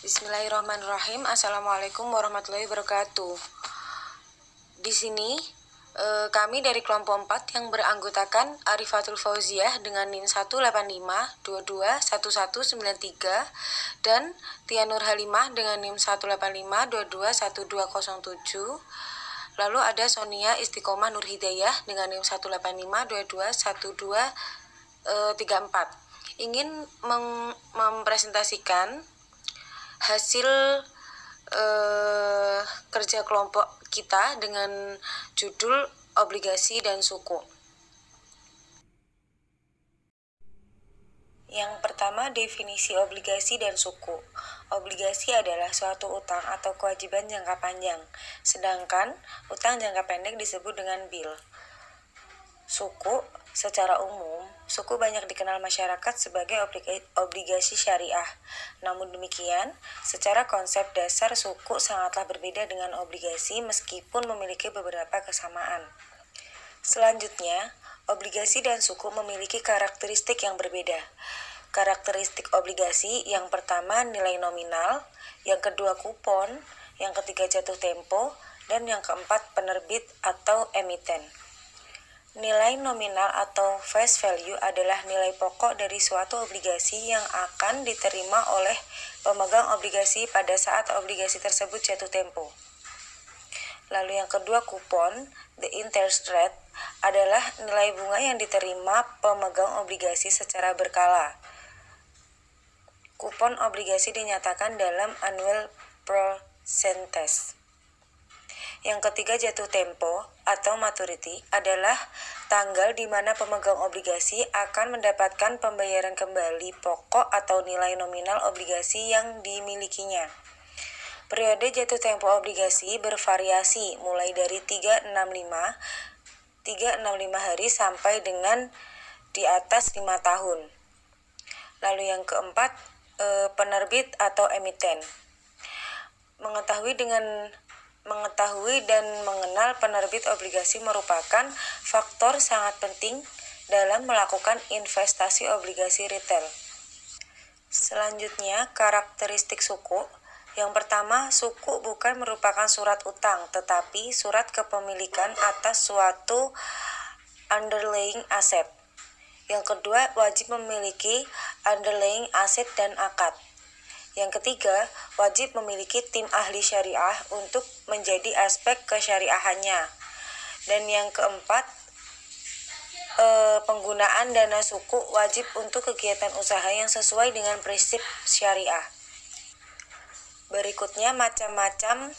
Bismillahirrahmanirrahim. Assalamualaikum warahmatullahi wabarakatuh. Di sini kami dari kelompok 4 yang beranggotakan Arifatul Fauziah dengan NIM 185221193 dan Tianur Halimah dengan NIM 185221207. Lalu ada Sonia Istiqomah Nur Hidayah dengan NIM 185221234. Ingin mempresentasikan hasil kerja kelompok kita dengan judul obligasi dan suku. Yang pertama, definisi obligasi dan suku. Obligasi adalah suatu utang atau kewajiban jangka panjang, sedangkan utang jangka pendek disebut dengan bil. Suku, secara umum, suku banyak dikenal masyarakat sebagai obligasi syariah. Namun demikian, secara konsep dasar suku sangatlah berbeda dengan obligasi meskipun memiliki beberapa kesamaan. Selanjutnya, obligasi dan suku memiliki karakteristik yang berbeda. Karakteristik obligasi yang pertama nilai nominal, yang kedua kupon, yang ketiga jatuh tempo, dan yang keempat penerbit atau emiten. Nilai nominal atau face value adalah nilai pokok dari suatu obligasi yang akan diterima oleh pemegang obligasi pada saat obligasi tersebut jatuh tempo. Lalu yang kedua kupon, the interest rate, adalah nilai bunga yang diterima pemegang obligasi secara berkala. Kupon obligasi dinyatakan dalam annual percentage. Yang ketiga jatuh tempo atau maturity adalah tanggal di mana pemegang obligasi akan mendapatkan pembayaran kembali pokok atau nilai nominal obligasi yang dimilikinya. Periode jatuh tempo obligasi bervariasi mulai dari 365 hari sampai dengan di atas 5 tahun. Lalu yang keempat, penerbit atau emiten. Mengetahui dan mengenal penerbit obligasi merupakan faktor sangat penting dalam melakukan investasi obligasi retail. Selanjutnya, karakteristik suku. Yang pertama, suku bukan merupakan surat utang, tetapi surat kepemilikan atas suatu underlying asset. Yang kedua, wajib memiliki underlying asset dan akad. Yang ketiga, wajib memiliki tim ahli syariah untuk menjadi aspek kesyariahannya. Dan yang keempat, penggunaan dana suku wajib untuk kegiatan usaha yang sesuai dengan prinsip syariah. Berikutnya, macam-macam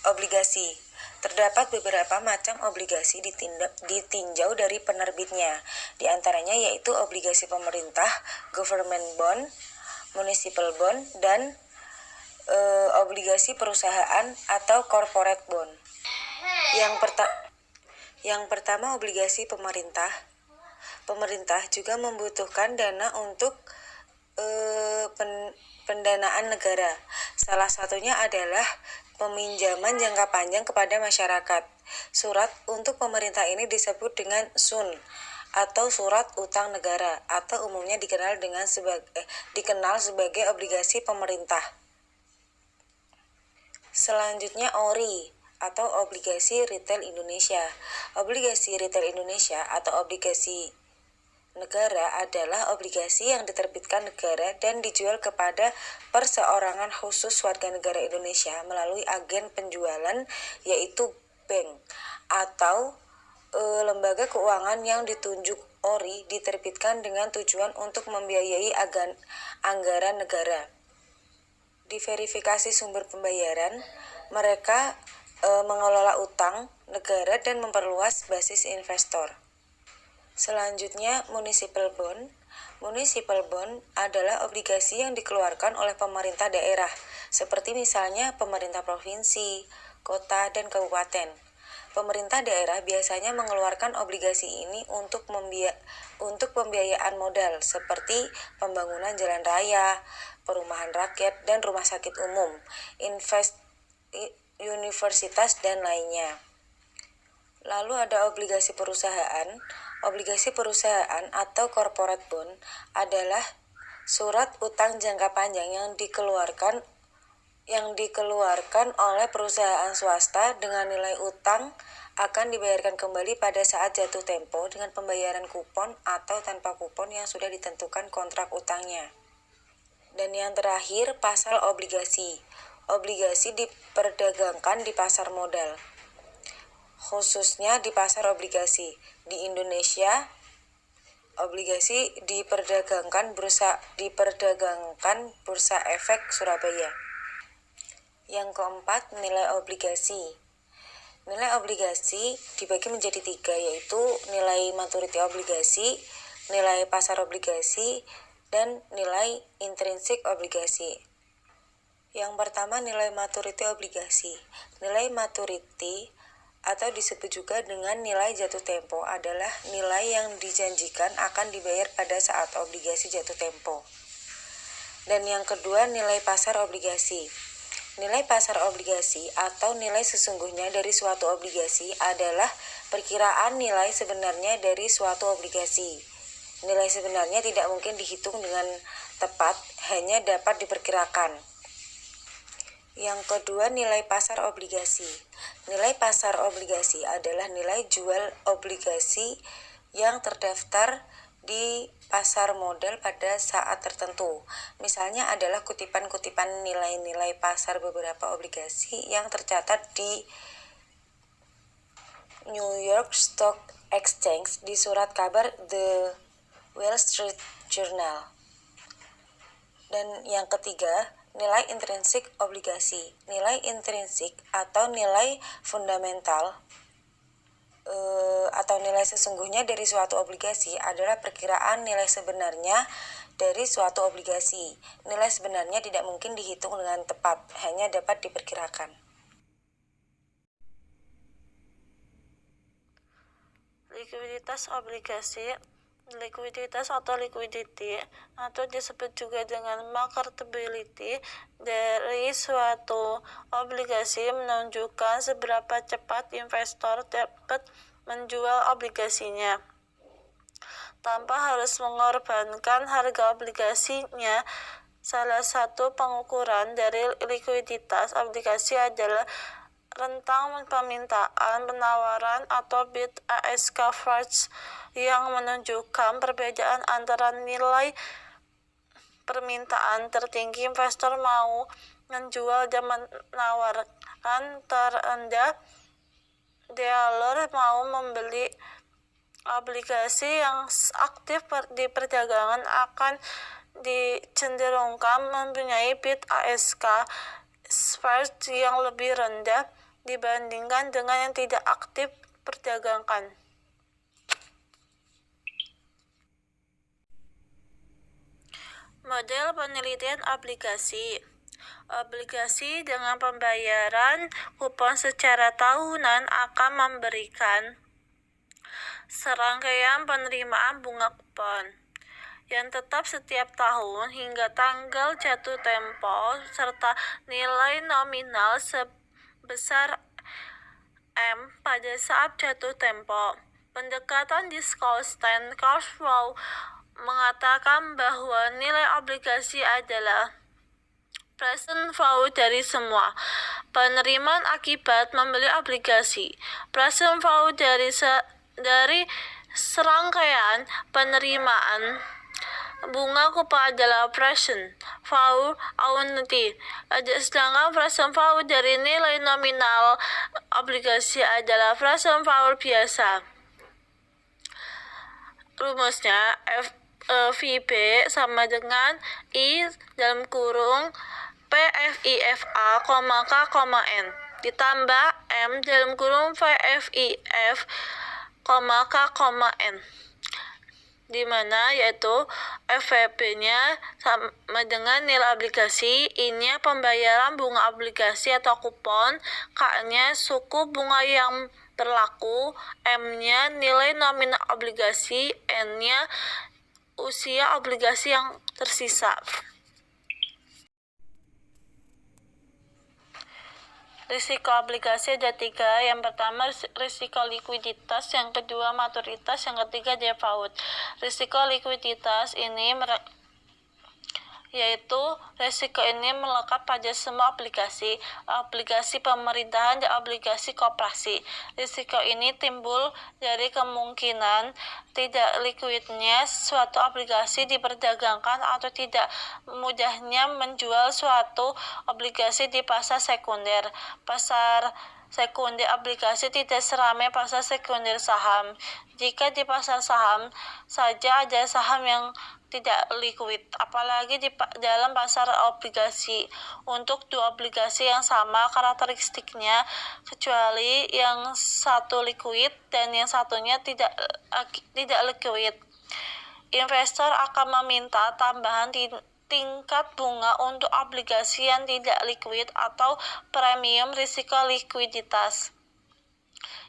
obligasi. Terdapat beberapa macam obligasi ditinjau dari penerbitnya. Di antaranya yaitu obligasi pemerintah, government bond, municipal bond, dan obligasi perusahaan atau corporate bond. Yang pertama obligasi pemerintah. Pemerintah juga membutuhkan dana untuk pendanaan negara. Salah satunya adalah peminjaman jangka panjang kepada masyarakat. Surat untuk pemerintah ini disebut dengan SUN atau surat utang negara, atau umumnya dikenal sebagai obligasi pemerintah. Selanjutnya ORI atau obligasi retail Indonesia. Obligasi retail Indonesia atau obligasi negara adalah obligasi yang diterbitkan negara dan dijual kepada perseorangan khusus warga negara Indonesia melalui agen penjualan yaitu bank atau lembaga keuangan yang ditunjuk. ORI diterbitkan dengan tujuan untuk membiayai anggaran negara. Diverifikasi sumber pembayaran, mereka mengelola utang negara dan memperluas basis investor. Selanjutnya, municipal bond. Municipal bond adalah obligasi yang dikeluarkan oleh pemerintah daerah, seperti misalnya pemerintah provinsi, kota, dan kabupaten. Pemerintah daerah biasanya mengeluarkan obligasi ini untuk pembiayaan modal seperti pembangunan jalan raya, perumahan rakyat, dan rumah sakit umum, universitas, dan lainnya. Lalu ada obligasi perusahaan. Obligasi perusahaan atau corporate bond adalah surat utang jangka panjang yang dikeluarkan yang dikeluarkan oleh perusahaan swasta dengan nilai utang akan dibayarkan kembali pada saat jatuh tempo dengan pembayaran kupon atau tanpa kupon yang sudah ditentukan kontrak utangnya. Dan yang terakhir, pasar obligasi. Obligasi diperdagangkan di pasar modal, khususnya di pasar obligasi. Di Indonesia, obligasi diperdagangkan Bursa Efek Surabaya. Yang keempat, nilai obligasi. Nilai obligasi dibagi menjadi 3, yaitu nilai maturity obligasi, nilai pasar obligasi, dan nilai intrinsik obligasi. Yang pertama, nilai maturity obligasi. Nilai maturity atau disebut juga dengan nilai jatuh tempo adalah nilai yang dijanjikan akan dibayar pada saat obligasi jatuh tempo. Dan yang kedua, nilai pasar obligasi. Nilai pasar obligasi atau nilai sesungguhnya dari suatu obligasi adalah perkiraan nilai sebenarnya dari suatu obligasi. Nilai sebenarnya tidak mungkin dihitung dengan tepat, hanya dapat diperkirakan. Yang kedua, nilai pasar obligasi. Nilai pasar obligasi adalah nilai jual obligasi yang terdaftar di pasar modal pada saat tertentu. Misalnya adalah kutipan-kutipan nilai-nilai pasar beberapa obligasi yang tercatat di New York Stock Exchange di surat kabar The Wall Street Journal. Dan yang ketiga, nilai intrinsik obligasi. Nilai intrinsik atau nilai fundamental atau nilai sesungguhnya dari suatu obligasi adalah perkiraan nilai sebenarnya dari suatu obligasi. Nilai sebenarnya tidak mungkin dihitung dengan tepat, hanya dapat diperkirakan. Likuiditas obligasi. Likuiditas atau liquidity atau disebut juga dengan marketability dari suatu obligasi menunjukkan seberapa cepat investor dapat menjual obligasinya tanpa harus mengorbankan harga obligasinya. Salah satu pengukuran dari likuiditas obligasi adalah rentang permintaan penawaran atau bid ask coverage yang menunjukkan perbedaan antara nilai permintaan tertinggi investor mau menjual dan menawarkan terendah dealer mau membeli. Obligasi yang aktif di perdagangan akan dicenderungkan mempunyai bid ask spread yang lebih rendah dibandingkan dengan yang tidak aktif perdagangkan. Model penelitian obligasi. Obligasi dengan pembayaran kupon secara tahunan akan memberikan serangkaian penerimaan bunga kupon yang tetap setiap tahun hingga tanggal jatuh tempo serta nilai nominal sebesar M pada saat jatuh tempo. Pendekatan discount cash flow mengatakan bahwa nilai obligasi adalah present value dari semua penerimaan akibat membeli obligasi. Present value dari serangkaian penerimaan bunga kupon adalah present value annuity. Sedangkan present value dari nilai nominal obligasi adalah present value biasa. Rumusnya VB sama dengan I dalam kurung PFIFA, K, N ditambah M dalam kurung VFIF, K, N, di mana yaitu FVP-nya sama dengan nilai obligasi, I-nya pembayaran bunga obligasi atau kupon, K-nya suku bunga yang berlaku, M-nya nilai nominal obligasi, N-nya usia obligasi yang tersisa. Risiko obligasi ada 3. Yang pertama risiko likuiditas, yang kedua maturitas, yang ketiga default. Risiko likuiditas ini yaitu resiko ini melekat pada semua obligasi pemerintahan dan obligasi koperasi. Risiko ini timbul dari kemungkinan tidak likuidnya suatu obligasi diperdagangkan atau tidak mudahnya menjual suatu obligasi di pasar sekunder. Pasar sekunder obligasi tidak seramai pasar sekunder saham. Jika di pasar saham saja ada saham yang tidak liquid, apalagi di dalam pasar obligasi. Untuk dua obligasi yang sama karakteristiknya, kecuali yang satu liquid dan yang satunya tidak liquid, investor akan meminta tambahan tingkat bunga untuk obligasi yang tidak liquid atau premium risiko likuiditas.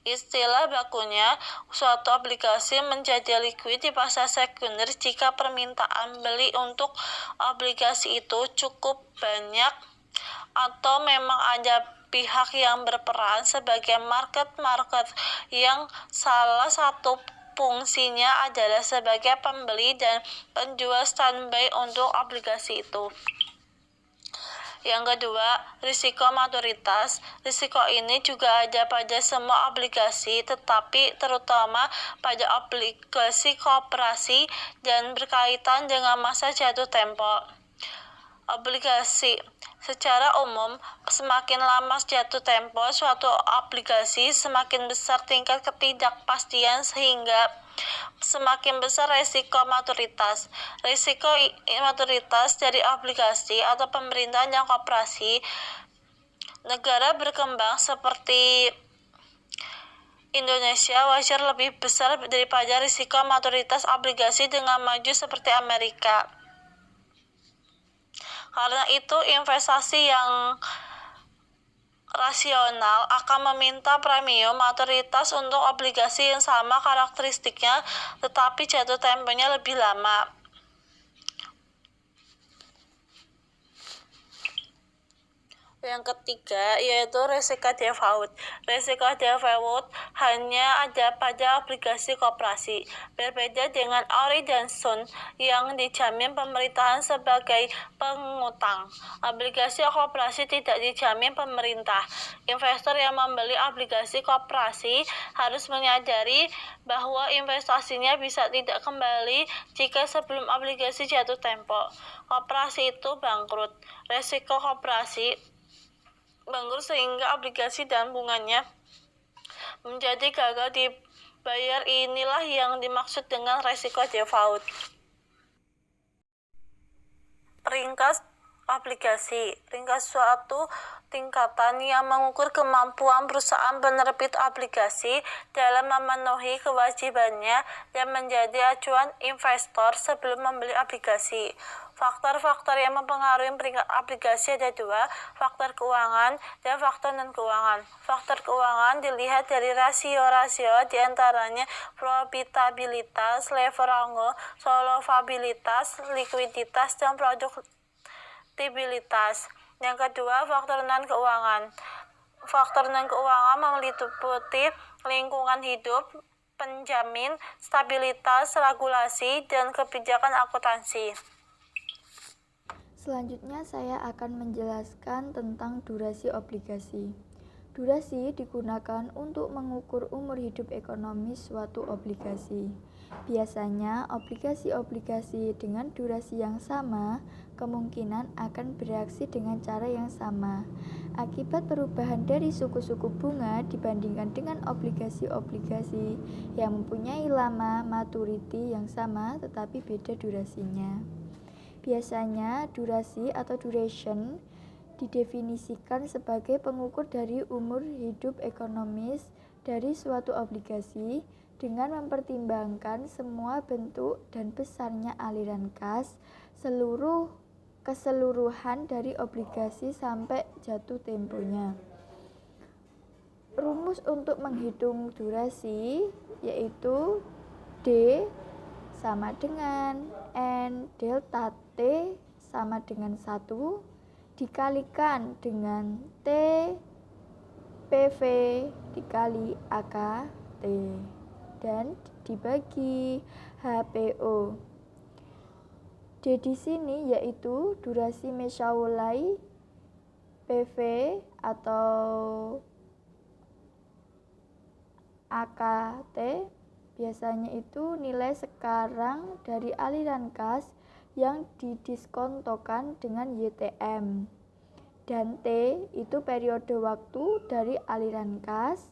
Istilah bakunya, suatu obligasi menjadi liquid di pasar sekunder jika permintaan beli untuk obligasi itu cukup banyak atau memang ada pihak yang berperan sebagai market yang salah satu fungsinya adalah sebagai pembeli dan penjual standby untuk obligasi itu. Yang kedua, risiko maturitas. Risiko ini juga ada pada semua obligasi, tetapi terutama pada obligasi koperasi dan berkaitan dengan masa jatuh tempo. Obligasi. Secara umum, semakin lama jatuh tempo suatu obligasi, semakin besar tingkat ketidakpastian sehingga semakin besar risiko maturitas. Risiko maturitas dari obligasi atau pemerintahan yang koperasi negara berkembang seperti Indonesia wajar lebih besar daripada risiko maturitas obligasi dengan maju seperti Amerika. Karena itu, investasi yang rasional akan meminta premium maturitas untuk obligasi yang sama karakteristiknya, tetapi jatuh temponya lebih lama. Yang ketiga yaitu risiko default. Risiko default hanya ada pada obligasi koperasi. Berbeda dengan ori dan sun yang dijamin pemerintahan sebagai pengutang. Obligasi koperasi tidak dijamin pemerintah. Investor yang membeli obligasi koperasi harus menyadari bahwa investasinya bisa tidak kembali jika sebelum obligasi jatuh tempo. Koperasi itu bangkrut. Risiko koperasi bangkrut sehingga obligasi dan bunganya menjadi gagal dibayar. Inilah yang dimaksud dengan risiko default. Ringkas obligasi. Ringkas suatu tingkatan yang mengukur kemampuan perusahaan penerbit obligasi dalam memenuhi kewajibannya dan menjadi acuan investor sebelum membeli obligasi. Faktor-faktor yang mempengaruhi peringkat obligasi ada dua, faktor keuangan dan faktor non-keuangan. Faktor keuangan dilihat dari rasio-rasio diantaranya profitabilitas, leverage, solvabilitas, likuiditas, dan produktivitas. Yang kedua, faktor non-keuangan. Faktor non-keuangan meliputi lingkungan hidup, penjamin, stabilitas, regulasi, dan kebijakan akuntansi. Selanjutnya saya akan menjelaskan tentang durasi obligasi. Durasi digunakan untuk mengukur umur hidup ekonomis suatu obligasi. Biasanya obligasi-obligasi dengan durasi yang sama kemungkinan akan bereaksi dengan cara yang sama. Akibat perubahan dari suku-suku bunga dibandingkan dengan obligasi-obligasi yang mempunyai lama maturity yang sama tetapi beda durasinya. Biasanya durasi atau duration didefinisikan sebagai pengukur dari umur hidup ekonomis dari suatu obligasi dengan mempertimbangkan semua bentuk dan besarnya aliran kas keseluruhan dari obligasi sampai jatuh temponya. Rumus untuk menghitung durasi yaitu D sama dengan N delta T sama dengan 1 dikalikan dengan T PV dikali AKT dan dibagi HPO. D di sini yaitu durasi Mesaulai PV atau AKT. Biasanya itu nilai sekarang dari aliran kas yang didiskontokan dengan YTM. Dan T itu periode waktu dari aliran kas,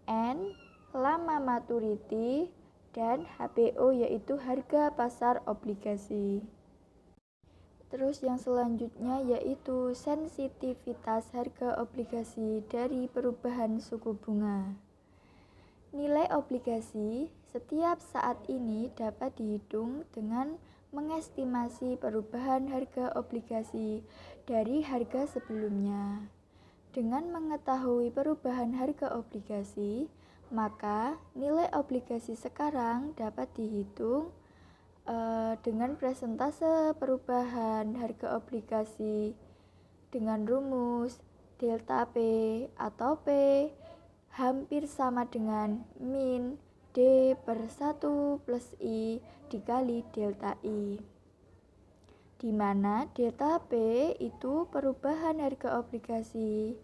N lama maturity, dan HPO yaitu harga pasar obligasi. Terus yang selanjutnya yaitu sensitivitas harga obligasi dari perubahan suku bunga. Nilai obligasi setiap saat ini dapat dihitung dengan mengestimasi perubahan harga obligasi dari harga sebelumnya. Dengan mengetahui perubahan harga obligasi, maka nilai obligasi sekarang dapat dihitung dengan persentase perubahan harga obligasi dengan rumus delta P atau P hampir sama dengan min D per 1 plus I dikali delta I, di mana delta P itu perubahan harga obligasi,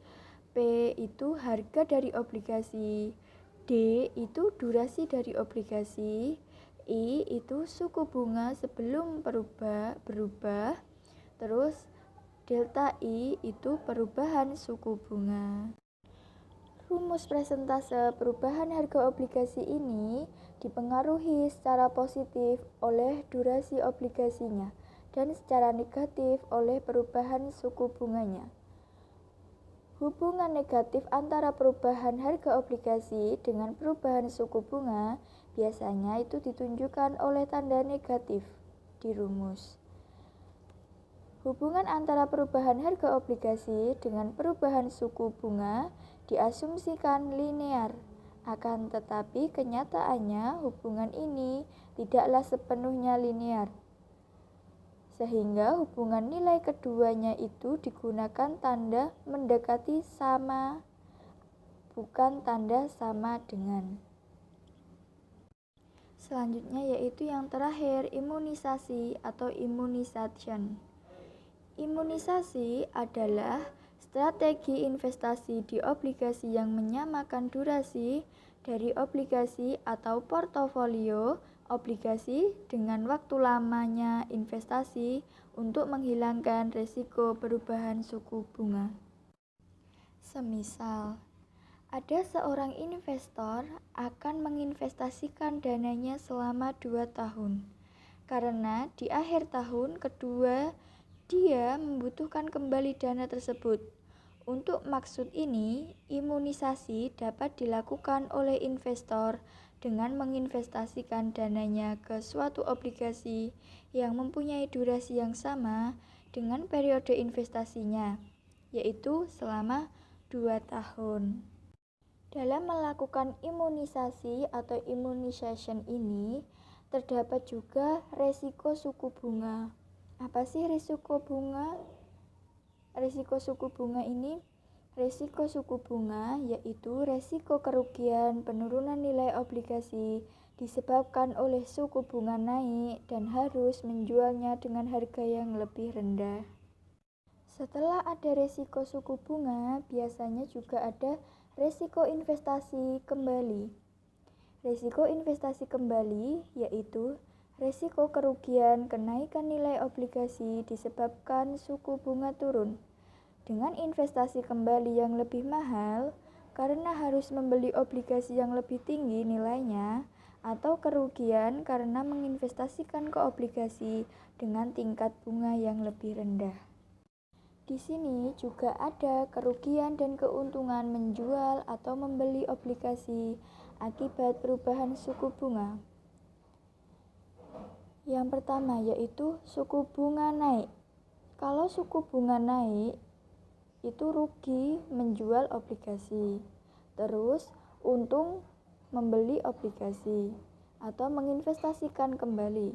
P itu harga dari obligasi, D itu durasi dari obligasi, I itu suku bunga sebelum berubah, terus delta I itu perubahan suku bunga. Rumus persentase perubahan harga obligasi ini dipengaruhi secara positif oleh durasi obligasinya dan secara negatif oleh perubahan suku bunganya. Hubungan negatif antara perubahan harga obligasi dengan perubahan suku bunga biasanya itu ditunjukkan oleh tanda negatif di rumus. Hubungan antara perubahan harga obligasi dengan perubahan suku bunga diasumsikan linear, akan tetapi kenyataannya hubungan ini tidaklah sepenuhnya linear. Sehingga hubungan nilai keduanya itu digunakan tanda mendekati sama, bukan tanda sama dengan. Selanjutnya yaitu yang terakhir, imunisasi atau immunization. Imunisasi adalah strategi investasi di obligasi yang menyamakan durasi dari obligasi atau portofolio obligasi dengan waktu lamanya investasi untuk menghilangkan risiko perubahan suku bunga. Semisal, ada seorang investor akan menginvestasikan dananya selama 2 tahun, karena di akhir tahun kedua dia membutuhkan kembali dana tersebut. Untuk maksud ini, imunisasi dapat dilakukan oleh investor dengan menginvestasikan dananya ke suatu obligasi yang mempunyai durasi yang sama dengan periode investasinya, yaitu selama 2 tahun. Dalam melakukan imunisasi atau immunization ini, terdapat juga resiko suku bunga. Apa sih risiko bunga? Risiko suku bunga ini, risiko suku bunga yaitu risiko kerugian penurunan nilai obligasi disebabkan oleh suku bunga naik dan harus menjualnya dengan harga yang lebih rendah. Setelah ada risiko suku bunga, biasanya juga ada risiko investasi kembali. Risiko investasi kembali yaitu risiko kerugian kenaikan nilai obligasi disebabkan suku bunga turun. Dengan investasi kembali yang lebih mahal, karena harus membeli obligasi yang lebih tinggi nilainya, atau kerugian karena menginvestasikan ke obligasi dengan tingkat bunga yang lebih rendah. Di sini juga ada kerugian dan keuntungan menjual atau membeli obligasi akibat perubahan suku bunga. Yang pertama yaitu suku bunga naik. Kalau suku bunga naik, itu rugi menjual obligasi. Terus untung membeli obligasi atau menginvestasikan kembali.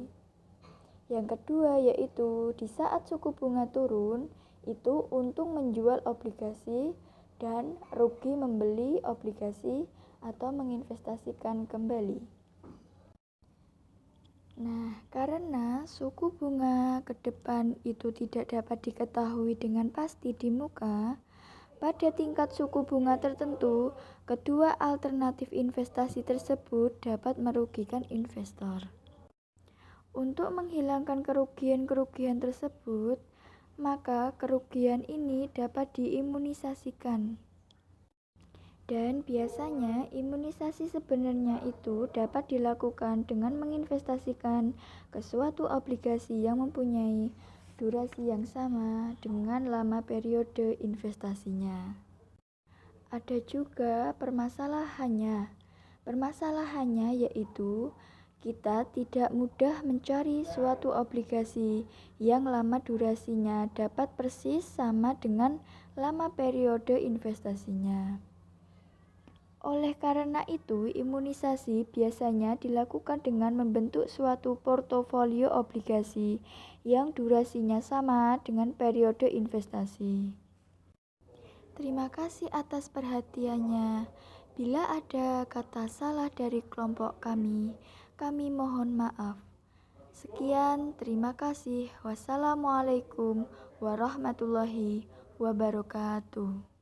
Yang kedua yaitu di saat suku bunga turun, itu untung menjual obligasi dan rugi membeli obligasi atau menginvestasikan kembali. Nah, karena suku bunga ke depan itu tidak dapat diketahui dengan pasti di muka, pada tingkat suku bunga tertentu, kedua alternatif investasi tersebut dapat merugikan investor. Untuk menghilangkan kerugian-kerugian tersebut, maka kerugian ini dapat diimunisasikan. Dan biasanya imunisasi sebenarnya itu dapat dilakukan dengan menginvestasikan ke suatu obligasi yang mempunyai durasi yang sama dengan lama periode investasinya. Ada juga permasalahannya. Permasalahannya yaitu kita tidak mudah mencari suatu obligasi yang lama durasinya dapat persis sama dengan lama periode investasinya. Oleh karena itu, imunisasi biasanya dilakukan dengan membentuk suatu portofolio obligasi yang durasinya sama dengan periode investasi. Terima kasih atas perhatiannya. Bila ada kata salah dari kelompok kami mohon maaf. Sekian, terima kasih. Wassalamualaikum warahmatullahi wabarakatuh.